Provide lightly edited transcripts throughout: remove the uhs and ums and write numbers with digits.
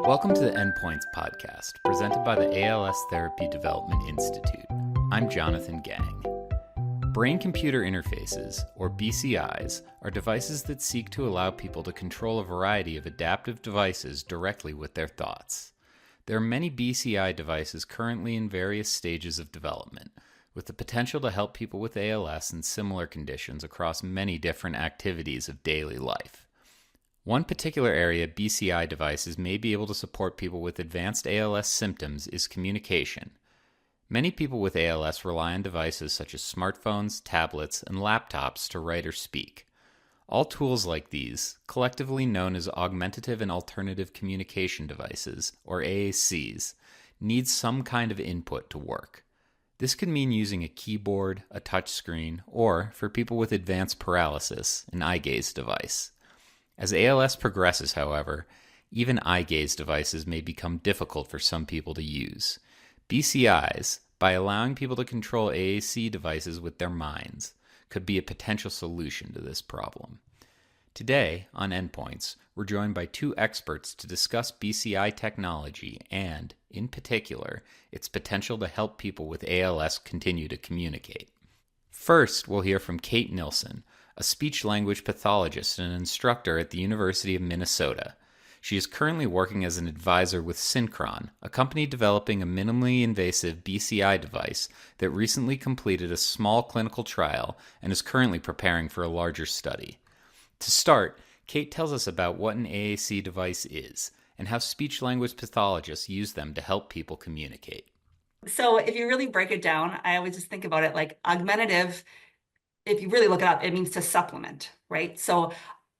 Welcome to the Endpoints podcast, presented by the ALS Therapy Development Institute. I'm Jonathan Gang. Brain-computer interfaces, or BCIs, are devices that seek to allow people to control a variety of adaptive devices directly with their thoughts. There are many BCI devices currently in various stages of development, with the potential to help people with ALS and similar conditions across many different activities of daily life. One particular area BCI devices may be able to support people with advanced ALS symptoms is communication. Many people with ALS rely on devices such as smartphones, tablets, and laptops to write or speak. All tools like these, collectively known as augmentative and alternative communication devices, or AACs, need some kind of input to work. This could mean using a keyboard, a touchscreen, or, for people with advanced paralysis, an eye gaze device. As ALS progresses, however, even eye gaze devices may become difficult for some people to use. BCIs, by allowing people to control AAC devices with their minds, could be a potential solution to this problem. Today, on Endpoints, we're joined by two experts to discuss BCI technology and, in particular, its potential to help people with ALS continue to communicate. First, we'll hear from Kate Nilsson, a speech-language pathologist and an instructor at the University of Minnesota. She is currently working as an advisor with Synchron, a company developing a minimally invasive BCI device that recently completed a small clinical trial and is currently preparing for a larger study. To start, Kate tells us about what an AAC device is and how speech-language pathologists use them to help people communicate. So if you really break it down, I always just think about it like augmentative. If you really look it up, it means to supplement, right? So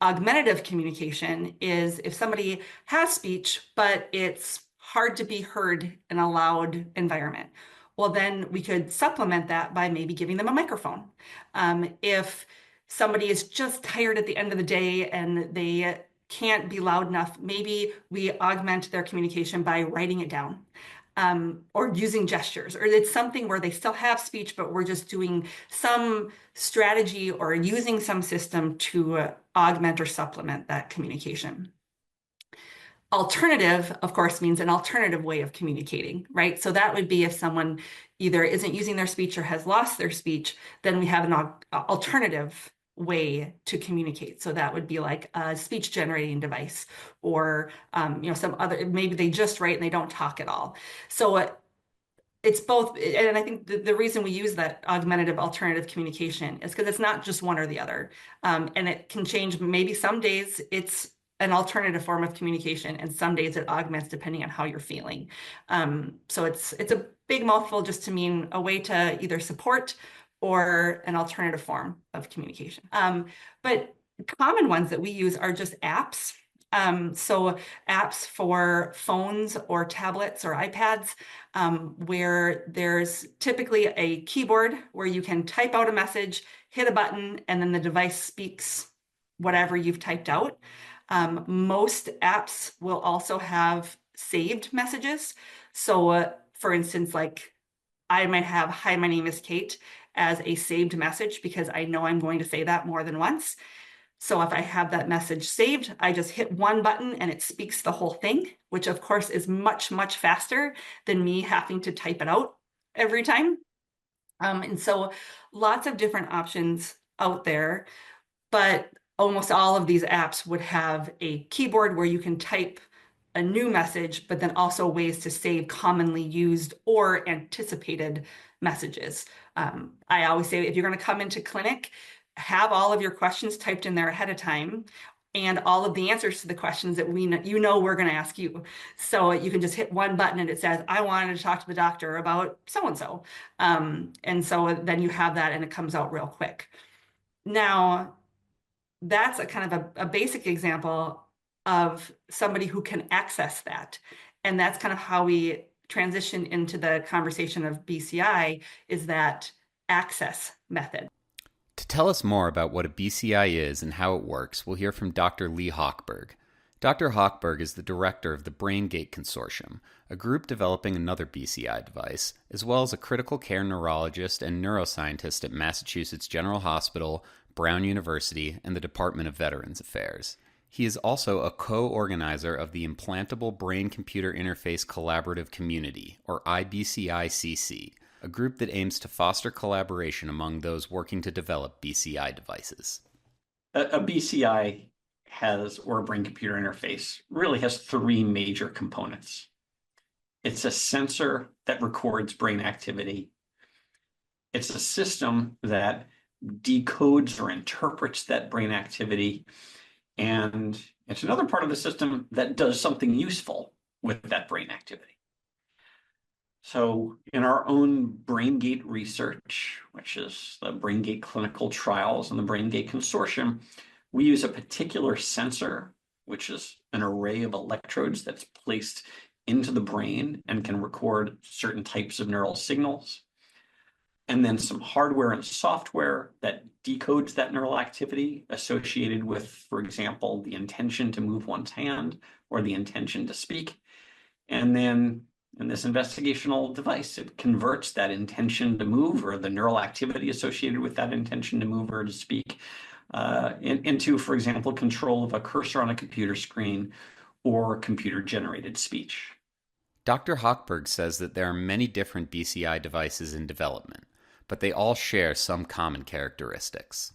augmentative communication is if somebody has speech, but it's hard to be heard in a loud environment. Well, then we could supplement that by maybe giving them a microphone. If somebody is just tired at the end of the day and they can't be loud enough, maybe we augment their communication by writing it down. Or using gestures, or it's something where they still have speech, but we're just doing some strategy or using some system to augment or supplement that communication. Alternative, of course, means an alternative way of communicating, right? So that would be if someone either isn't using their speech or has lost their speech, then we have an alternative way to communicate. So that would be like a speech generating device or, some other, maybe they just write and they don't talk at all. So it's both. And I think the reason we use that augmentative alternative communication is because it's not just one or the other. And it can change. Maybe some days it's an alternative form of communication and some days it augments depending on how you're feeling. So it's a big mouthful just to mean a way to either support or an alternative form of communication. But common ones that we use are just apps. So apps for phones or tablets or iPads, where there's typically a keyboard where you can type out a message, hit a button, and then the device speaks whatever you've typed out. Most apps will also have saved messages. So for instance, like I might have, "Hi, my name is Kate," as a saved message because I know I'm going to say that more than once. So if I have that message saved, I just hit one button and it speaks the whole thing, which of course is much, much faster than me having to type it out every time. And so lots of different options out there, but almost all of these apps would have a keyboard where you can type a new message, but then also ways to save commonly used or anticipated messages. I always say if you're going to come into clinic, have all of your questions typed in there ahead of time and all of the answers to the questions that we're going to ask you. So you can just hit one button and it says, "I wanted to talk to the doctor about so-and-so." And so then you have that and it comes out real quick. Now, that's a kind of a basic example of somebody who can access that. And that's kind of how we transition into the conversation of BCI, is that access method. To tell us more about what a BCI is and how it works, we'll hear from Dr. Lee Hochberg. Dr. Hochberg is the director of the BrainGate Consortium, a group developing another BCI device, as well as a critical care neurologist and neuroscientist at Massachusetts General Hospital, Brown University, and the Department of Veterans Affairs. He is also a co-organizer of the Implantable Brain-Computer Interface Collaborative Community, or IBCICC, a group that aims to foster collaboration among those working to develop BCI devices. A BCI or a brain-computer interface, really has three major components. It's a sensor that records brain activity. It's a system that decodes or interprets that brain activity. And it's another part of the system that does something useful with that brain activity. So in our own BrainGate research, which is the BrainGate clinical trials and the BrainGate consortium, we use a particular sensor, which is an array of electrodes that's placed into the brain and can record certain types of neural signals. And then some hardware and software that decodes that neural activity associated with, for example, the intention to move one's hand or the intention to speak. And then in this investigational device, it converts that intention to move or the neural activity associated with that intention to move or to speak into, for example, control of a cursor on a computer screen or computer-generated speech. Dr. Hochberg says that there are many different BCI devices in development, but they all share some common characteristics.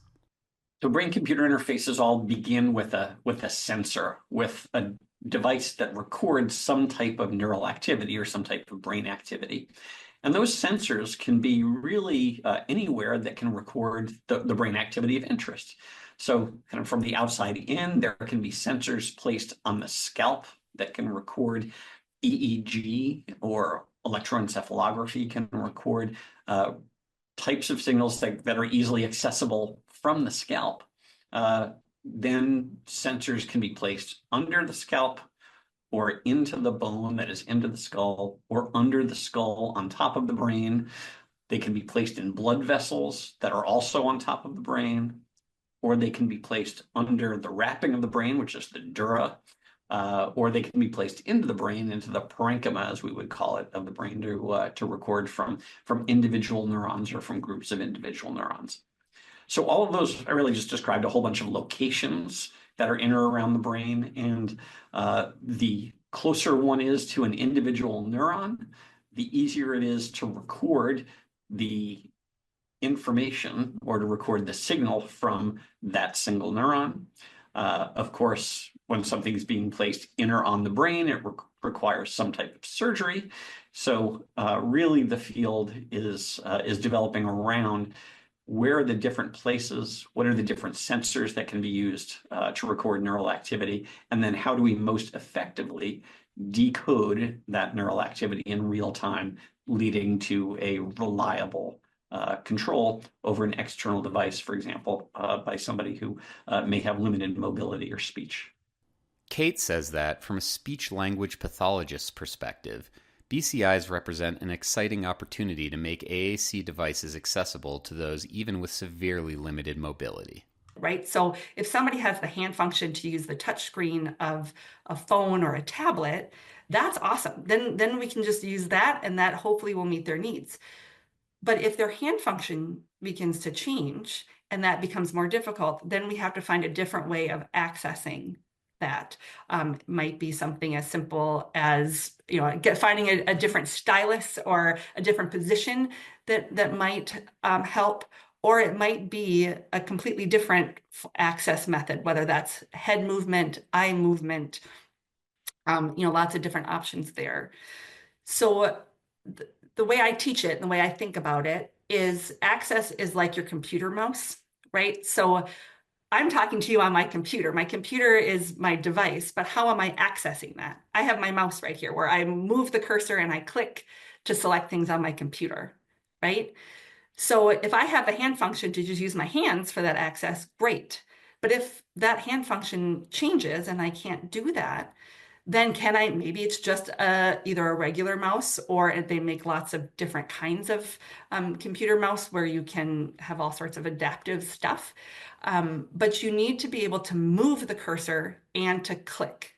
So brain-computer interfaces all begin with a sensor, with a device that records some type of neural activity or some type of brain activity. And those sensors can be really anywhere that can record the brain activity of interest. So kind of from the outside in, there can be sensors placed on the scalp that can record EEG, or electroencephalography can record types of signals that are easily accessible from the scalp. Then sensors can be placed under the scalp or into the bone that is into the skull, or under the skull on top of the brain. They can be placed in blood vessels that are also on top of the brain, or they can be placed under the wrapping of the brain, which is the dura, or they can be placed into the brain, into the parenchyma, as we would call it, of the brain to record from individual neurons or from groups of individual neurons. So all of those, I really just described a whole bunch of locations that are in or around the brain, and the closer one is to an individual neuron, the easier it is to record the information or to record the signal from that single neuron. Of course, when something's being placed in or on the brain, it requires some type of surgery. So really the field is developing around where are the different places, what are the different sensors that can be used to record neural activity, and then how do we most effectively decode that neural activity in real time, leading to a reliable control over an external device, for example, by somebody who may have limited mobility or speech. Kate says that, from a speech-language pathologist's perspective, BCIs represent an exciting opportunity to make AAC devices accessible to those even with severely limited mobility. Right? So if somebody has the hand function to use the touch screen of a phone or a tablet, that's awesome. Then we can just use that, and that hopefully will meet their needs. But if their hand function begins to change and that becomes more difficult, then we have to find a different way of accessing that. Might be something as simple as finding a different stylus or a different position that might help, or it might be a completely different access method, whether that's head movement, eye movement, lots of different options there. So the way I teach it and the way I think about it is access is like your computer mouse, right? So I'm talking to you on my computer. My computer is my device, but how am I accessing that? I have my mouse right here where I move the cursor and I click to select things on my computer, right? So if I have a hand function to just use my hands for that access, great. But if that hand function changes and I can't do that, then maybe it's just either a regular mouse, or they make lots of different kinds of computer mouse where you can have all sorts of adaptive stuff. But you need to be able to move the cursor and to click,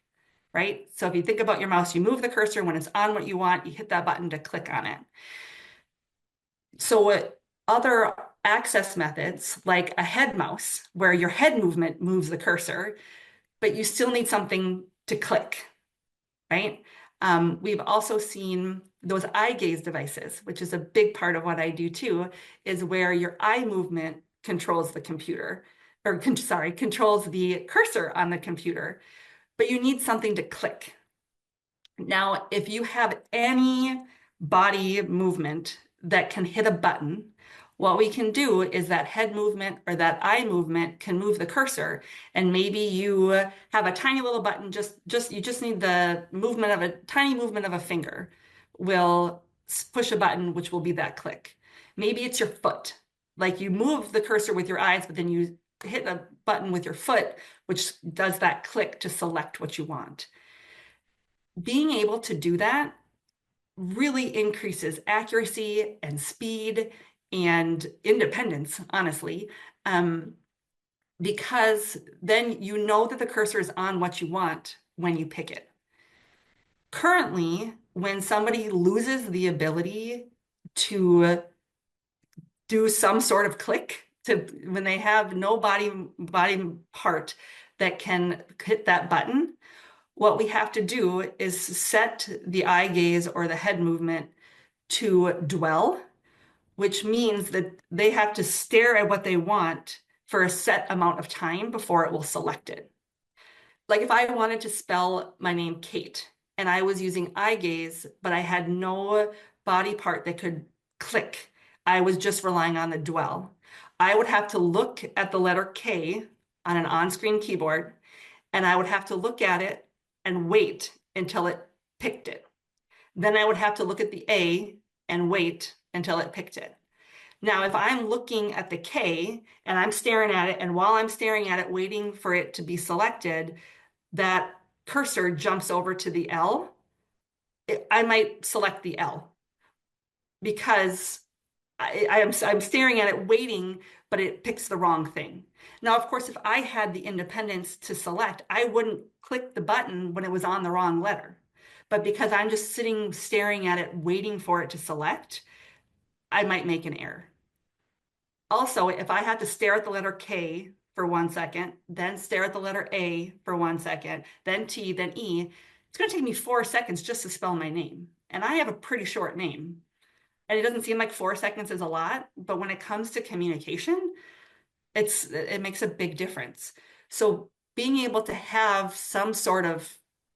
right? So if you think about your mouse, you move the cursor when it's on what you want, you hit that button to click on it. So other access methods, like a head mouse, where your head movement moves the cursor, but you still need something to click, right? We've also seen those eye gaze devices, which is a big part of what I do too, is where your eye movement controls the computer, or controls the cursor on the computer, but you need something to click. Now, if you have any body movement that can hit a button, what we can do is that head movement or that eye movement can move the cursor. And maybe you have a tiny little button, you just need the movement of a tiny movement of a finger will push a button, which will be that click. Maybe it's your foot. Like you move the cursor with your eyes, but then you hit a button with your foot, which does that click to select what you want. Being able to do that really increases accuracy and speed and independence, honestly, because then you know that the cursor is on what you want when you pick it. Currently, when somebody loses the ability to do some sort of click, when they have no body part that can hit that button, what we have to do is set the eye gaze or the head movement to dwell, which means that they have to stare at what they want for a set amount of time before it will select it. Like if I wanted to spell my name Kate and I was using eye gaze, but I had no body part that could click, I was just relying on the dwell. I would have to look at the letter K on an on-screen keyboard, and I would have to look at it and wait until it picked it. Then I would have to look at the A and wait until it picked it. Now, if I'm looking at the K and I'm staring at it, and while I'm staring at it, waiting for it to be selected, that cursor jumps over to the L, I might select the L because I'm staring at it waiting, but it picks the wrong thing. Now, of course, if I had the independence to select, I wouldn't click the button when it was on the wrong letter. But because I'm just sitting staring at it, waiting for it to select, I might make an error. Also, if I had to stare at the letter K for 1 second, then stare at the letter A for 1 second, then T, then E, it's going to take me 4 seconds just to spell my name. And I have a pretty short name. And it doesn't seem like 4 seconds is a lot, but when it comes to communication, it makes a big difference. So being able to have some sort of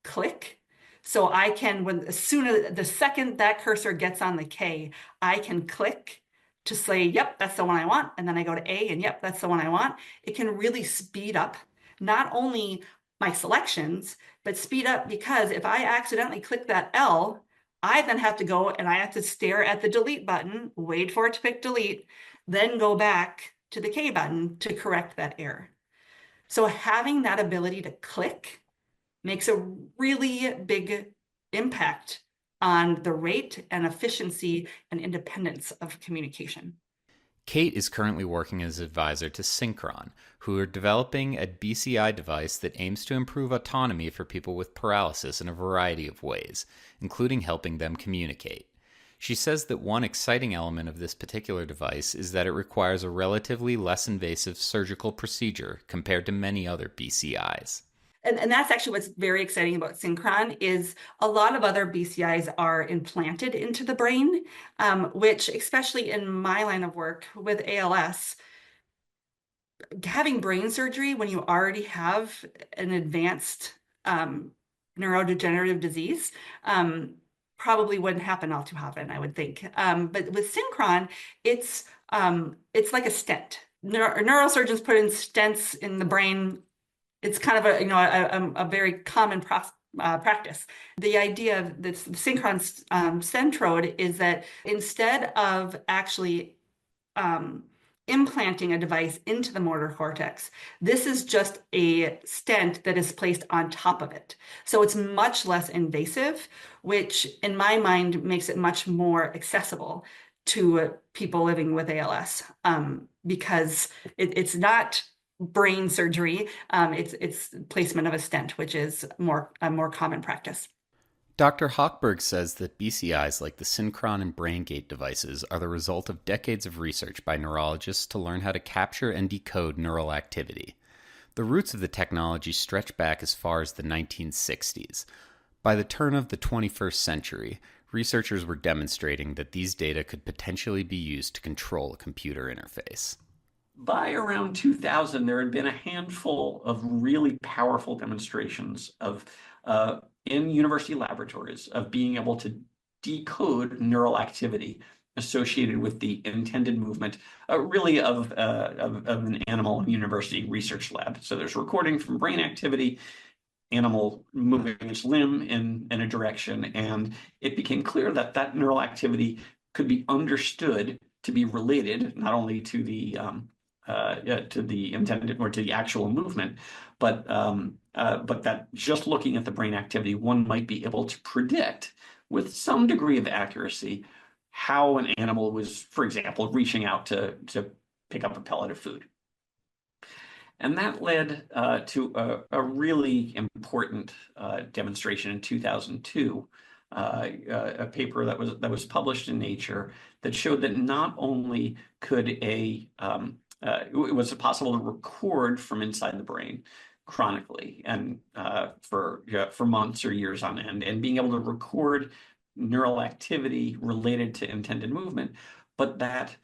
click, so I can, the second that cursor gets on the K, I can click to say, yep, that's the one I want. And then I go to A and yep, that's the one I want. It can really speed up not only my selections, but speed up because if I accidentally click that L, I then have to go and I have to stare at the delete button, wait for it to pick delete, then go back to the K button to correct that error. So having that ability to click makes a really big impact on the rate and efficiency and independence of communication. Kate is currently working as advisor to Synchron, who are developing a BCI device that aims to improve autonomy for people with paralysis in a variety of ways, including helping them communicate. She says that one exciting element of this particular device is that it requires a relatively less invasive surgical procedure compared to many other BCIs. And that's actually what's very exciting about Synchron is a lot of other BCIs are implanted into the brain, which especially in my line of work with ALS, having brain surgery when you already have an advanced neurodegenerative disease probably wouldn't happen all too often, I would think. But with Synchron, it's like a stent. Neurosurgeons put in stents in the brain. It's kind of a very common practice. The idea of the Synchron Centrode is that instead of actually implanting a device into the motor cortex, this is just a stent that is placed on top of it. So it's much less invasive, which in my mind makes it much more accessible to people living with ALS because it's not brain surgery, it's placement of a stent, which is a more common practice. Dr. Hochberg says that BCIs like the Synchron and BrainGate devices are the result of decades of research by neurologists to learn how to capture and decode neural activity. The roots of the technology stretch back as far as the 1960s. By the turn of the 21st century, researchers were demonstrating that these data could potentially be used to control a computer interface. By around 2000, there had been a handful of really powerful demonstrations of in university laboratories of being able to decode neural activity associated with the intended movement, really of an animal in university research lab. So there's recording from brain activity, animal moving its limb in a direction, and it became clear that that neural activity could be understood to be related not only to the intended or to the actual movement, but that just looking at the brain activity, one might be able to predict with some degree of accuracy how an animal was, for example, reaching out to pick up a pellet of food. And that led to a really important demonstration in 2002, a paper that was published in Nature that showed that not only could it was possible to record from inside the brain chronically and for months or years on end, and being able to record neural activity related to intended movement, but that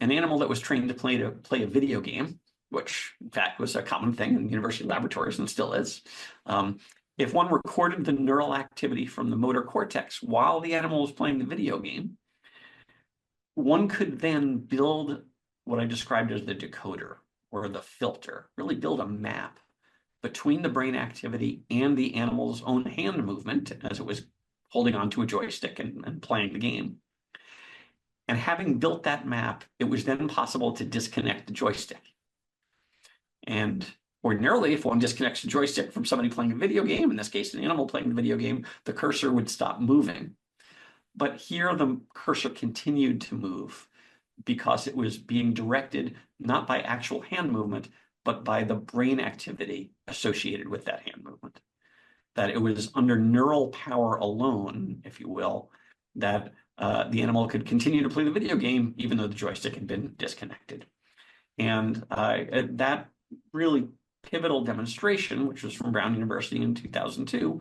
an animal that was trained to play a video game, which in fact was a common thing in university laboratories and still is, if one recorded the neural activity from the motor cortex while the animal was playing the video game, one could then build what I described as the decoder or the filter, really build a map between the brain activity and the animal's own hand movement as it was holding onto a joystick and playing the game. And having built that map, it was then possible to disconnect the joystick. And ordinarily, if one disconnects the joystick from somebody playing a video game, in this case, an animal playing the video game, the cursor would stop moving. But here, the cursor continued to move because it was being directed not by actual hand movement, but by the brain activity associated with that hand movement. That it was under neural power alone, if you will, that the animal could continue to play the video game even though the joystick had been disconnected. And that really pivotal demonstration, which was from Brown University in 2002,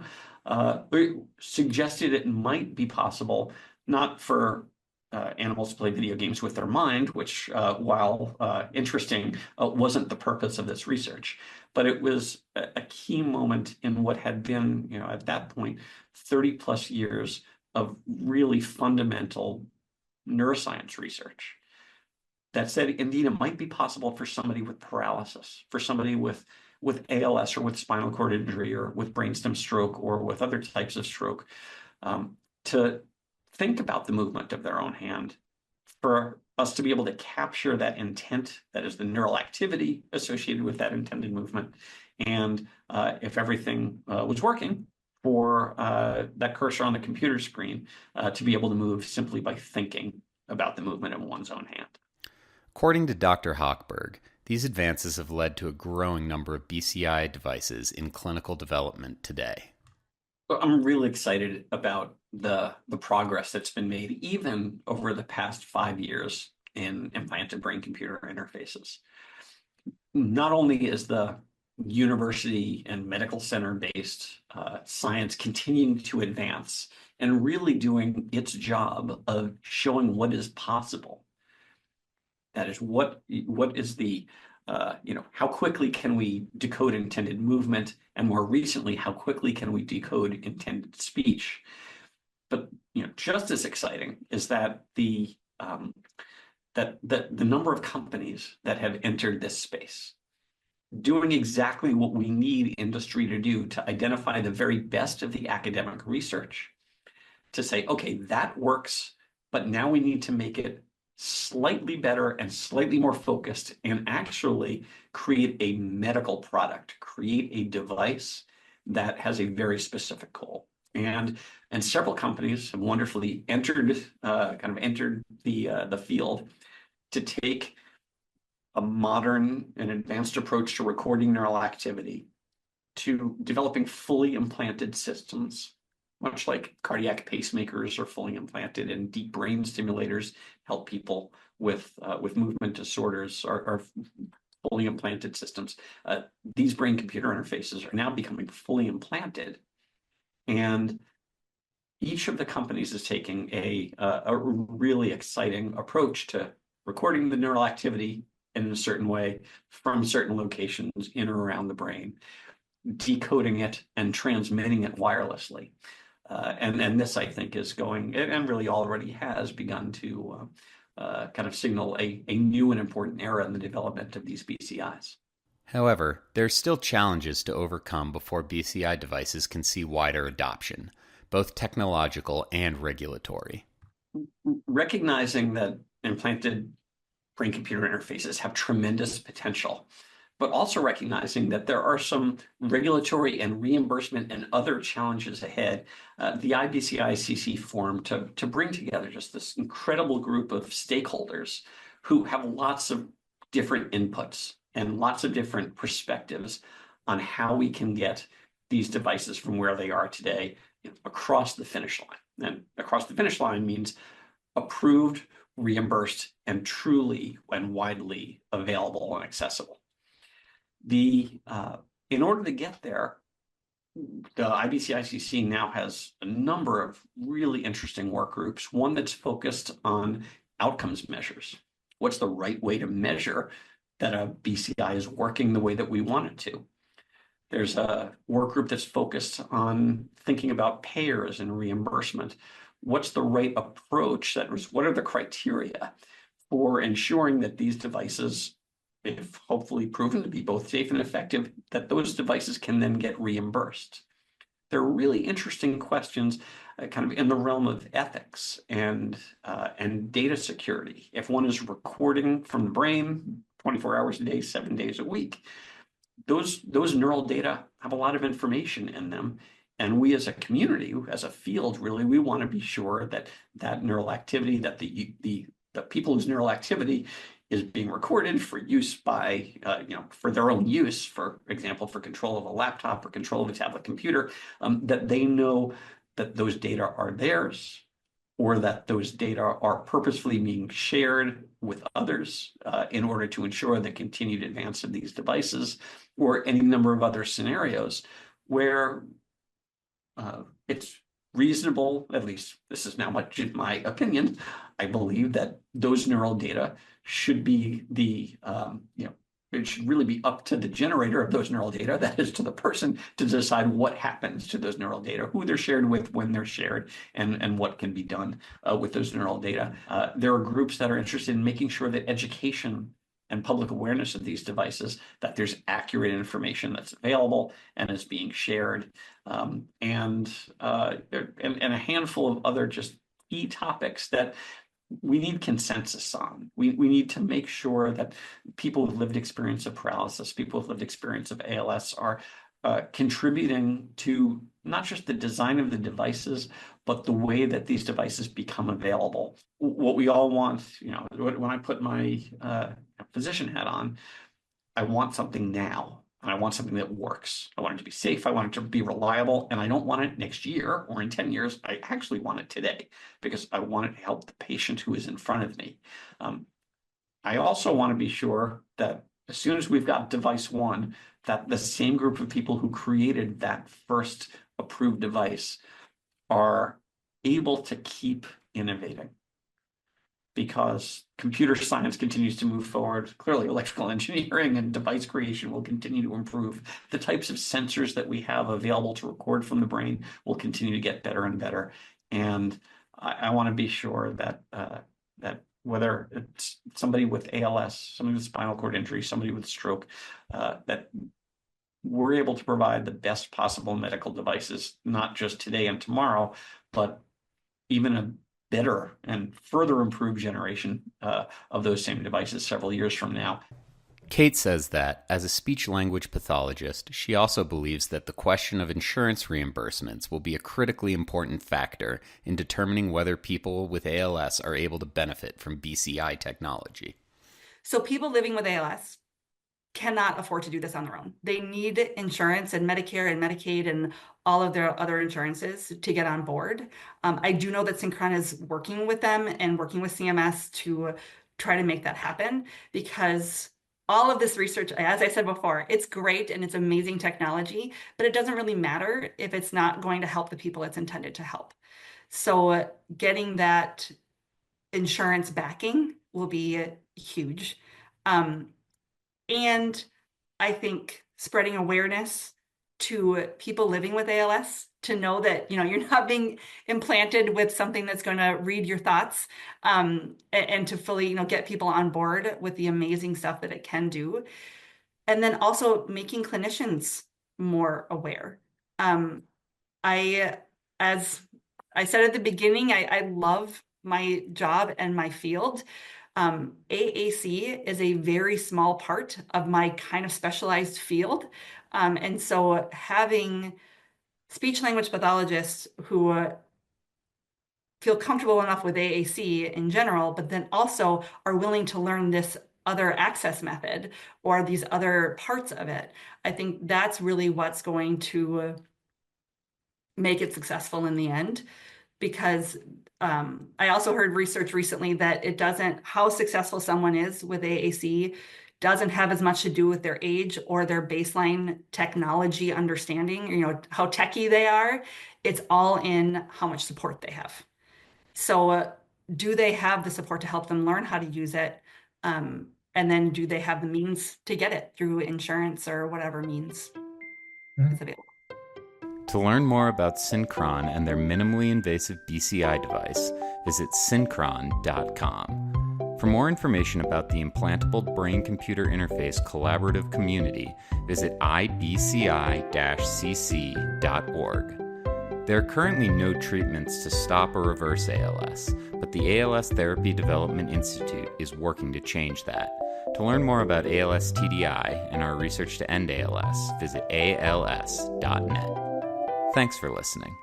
suggested it might be possible not for animals to play video games with their mind, which, while interesting, wasn't the purpose of this research. But it was a key moment in what had been, at that point, 30 plus years of really fundamental neuroscience research that said, indeed, it might be possible for somebody with paralysis, for somebody with ALS or with spinal cord injury or with brainstem stroke or with other types of stroke, to think about the movement of their own hand, for us to be able to capture that intent, that is the neural activity associated with that intended movement. And if everything was working, for that cursor on the computer screen to be able to move simply by thinking about the movement of one's own hand. According to Dr. Hochberg, these advances have led to a growing number of BCI devices in clinical development today. I'm really excited about the progress that's been made even over the past 5 years in implanted brain-computer interfaces. Not only is the university and medical center-based science continuing to advance and really doing its job of showing what is possible. That is, what is the how quickly can we decode intended movement, and more recently, how quickly can we decode intended speech? But just as exciting is that the number of companies that have entered this space, doing exactly what we need industry to do to identify the very best of the academic research, to say, okay, that works, but now we need to make it slightly better and slightly more focused and actually create a medical product, create a device that has a very specific goal. And several companies have wonderfully entered the field to take a modern and advanced approach to recording neural activity, to developing fully implanted systems, much like cardiac pacemakers are fully implanted and deep brain stimulators help people with movement disorders are fully implanted systems. These brain-computer interfaces are now becoming fully implanted, and each of the companies is taking a really exciting approach to recording the neural activity in a certain way from certain locations in or around the brain, decoding it and transmitting it wirelessly. And this, I think, is going, and really already has begun to kind of signal a new and important era in the development of these BCIs. However, there are still challenges to overcome before BCI devices can see wider adoption, both technological and regulatory. Recognizing that implanted brain-computer interfaces have tremendous potential, but also recognizing that there are some regulatory and reimbursement and other challenges ahead. The IBCI-CC formed to bring together just this incredible group of stakeholders who have lots of different inputs and lots of different perspectives on how we can get these devices from where they are today across the finish line. And across the finish line means approved, reimbursed, and truly and widely available and accessible. In order to get there, the IBCICC now has a number of really interesting work groups. One that's focused on outcomes measures. What's the right way to measure that a BCI is working the way that we want it to? There's a work group that's focused on thinking about payers and reimbursement. What's the right approach? What are the criteria for ensuring that these devices, if hopefully proven to be both safe and effective, that those devices can then get reimbursed? They're really interesting questions kind of in the realm of ethics and data security. If one is recording from the brain 24 hours a day, 7 days a week, those neural data have a lot of information in them. And we as a community, as a field, really, we want to be sure that that neural activity, that the people whose neural activity is being recorded for use by, for their own use, for example, for control of a laptop or control of a tablet computer, that they know that those data are theirs, or that those data are purposefully being shared with others in order to ensure the continued advance of these devices, or any number of other scenarios where it's reasonable, at least this is now much in my opinion, I believe that those neural data should be it should really be up to the generator of those neural data, that is to the person, to decide what happens to those neural data, who they're shared with, when they're shared, and what can be done with those neural data. There are groups that are interested in making sure that education and public awareness of these devices, that there's accurate information that's available and is being shared, and a handful of other just key topics that we need consensus on. We need to make sure that people with lived experience of paralysis, people with lived experience of ALS are contributing to not just the design of the devices, but the way that these devices become available. What we all want, when I put my physician hat on, I want something now. And I want something that works. I want it to be safe. I want it to be reliable. And I don't want it next year or in 10 years. I actually want it today because I want it to help the patient who is in front of me. I also want to be sure that as soon as we've got device one, that the same group of people who created that first approved device are able to keep innovating. Because computer science continues to move forward. Clearly, electrical engineering and device creation will continue to improve. The types of sensors that we have available to record from the brain will continue to get better and better. And I want to be sure that that whether it's somebody with ALS, somebody with spinal cord injury, somebody with stroke, that we're able to provide the best possible medical devices, not just today and tomorrow, but even a better and further improved generation of those same devices several years from now. Kate says that, as a speech-language pathologist, she also believes that the question of insurance reimbursements will be a critically important factor in determining whether people with ALS are able to benefit from BCI technology. So people living with ALS cannot afford to do this on their own. They need insurance and Medicare and Medicaid and all of their other insurances to get on board. I do know that Synchron is working with them and working with CMS to try to make that happen, because all of this research, as I said before, it's great and it's amazing technology, but it doesn't really matter if it's not going to help the people it's intended to help. So getting that insurance backing will be huge. And I think spreading awareness to people living with ALS to know that, you're not being implanted with something that's going to read your thoughts, and to fully, get people on board with the amazing stuff that it can do. And then also making clinicians more aware. As I said at the beginning, I love my job and my field. AAC is a very small part of my kind of specialized field. And so having speech language pathologists who feel comfortable enough with AAC in general, but then also are willing to learn this other access method or these other parts of it, I think that's really what's going to make it successful in the end. Because I also heard research recently that how successful someone is with AAC doesn't have as much to do with their age or their baseline technology understanding, how techie they are. It's all in how much support they have. So do they have the support to help them learn how to use it? And then do they have the means to get it through insurance or whatever means is available? To learn more about Synchron and their minimally invasive BCI device, visit synchron.com. For more information about the Implantable Brain-Computer Interface Collaborative Community, visit ibci-cc.org. There are currently no treatments to stop or reverse ALS, but the ALS Therapy Development Institute is working to change that. To learn more about ALS TDI and our research to end ALS, visit als.net. Thanks for listening.